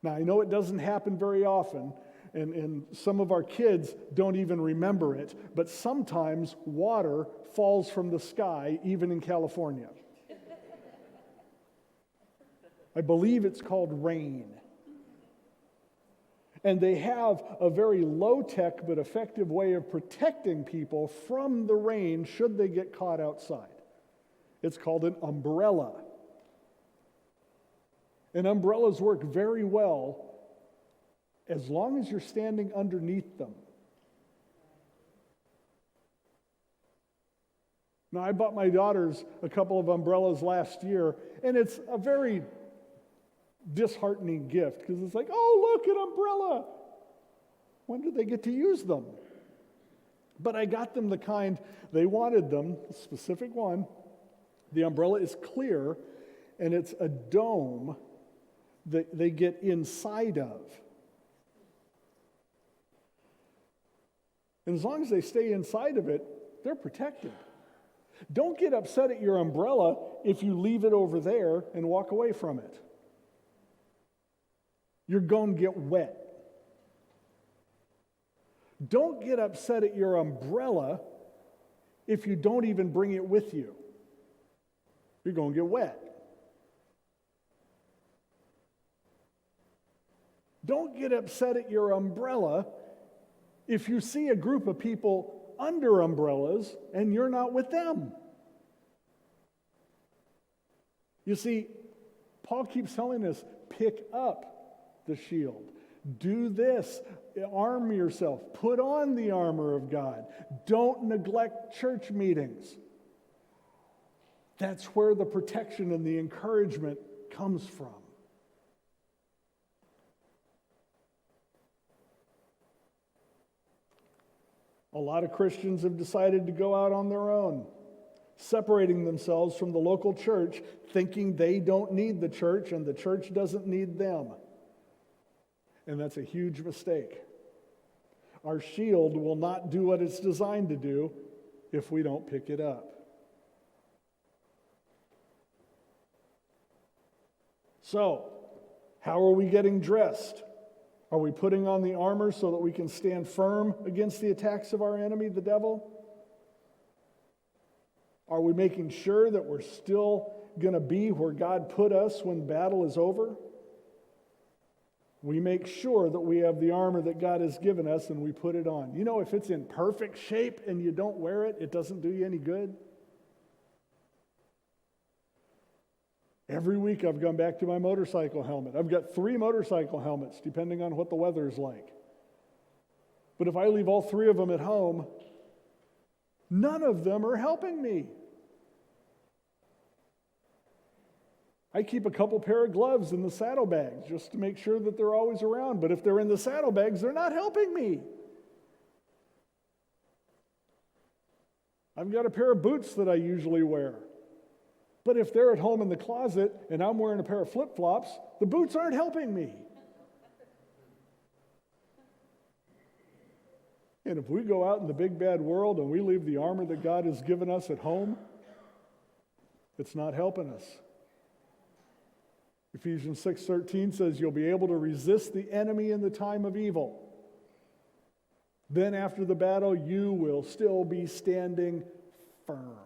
Now, I know it doesn't happen very often, and some of our kids don't even remember it, but sometimes water falls from the sky, even in California. I believe it's called rain. And they have a very low-tech but effective way of protecting people from the rain should they get caught outside. It's called an umbrella. And umbrellas work very well as long as you're standing underneath them. Now, I bought my daughters a couple of umbrellas last year, and it's a very disheartening gift because it's like, oh, look, an umbrella. When do they get to use them? But I got them the kind they wanted them, a specific one. The umbrella is clear, and it's a dome that they get inside of. And as long as they stay inside of it, they're protected. Don't get upset at your umbrella if you leave it over there and walk away from it. You're going to get wet. Don't get upset at your umbrella if you don't even bring it with you. You're going to get wet. Don't get upset at your umbrella if you see a group of people under umbrellas and you're not with them. You see, Paul keeps telling us, pick up the shield. Do this. Arm yourself. Put on the armor of God. Don't neglect church meetings. That's where the protection and the encouragement comes from. A lot of Christians have decided to go out on their own, separating themselves from the local church, thinking they don't need the church and the church doesn't need them. And that's a huge mistake. Our shield will not do what it's designed to do if we don't pick it up. So, how are we getting dressed? Are we putting on the armor so that we can stand firm against the attacks of our enemy, the devil? Are we making sure that we're still going to be where God put us when battle is over? We make sure that we have the armor that God has given us and we put it on. You know, if it's in perfect shape and you don't wear it, it doesn't do you any good. Every week I've gone back to my motorcycle helmet. I've got 3 motorcycle helmets, depending on what the weather is like. But if I leave all 3 of them at home, none of them are helping me. I keep a couple pair of gloves in the saddlebags just to make sure that they're always around. But if they're in the saddlebags, they're not helping me. I've got a pair of boots that I usually wear. But if they're at home in the closet and I'm wearing a pair of flip-flops, the boots aren't helping me. And if we go out in the big bad world and we leave the armor that God has given us at home, it's not helping us. Ephesians 6:13 says you'll be able to resist the enemy in the time of evil. Then after the battle, you will still be standing firm.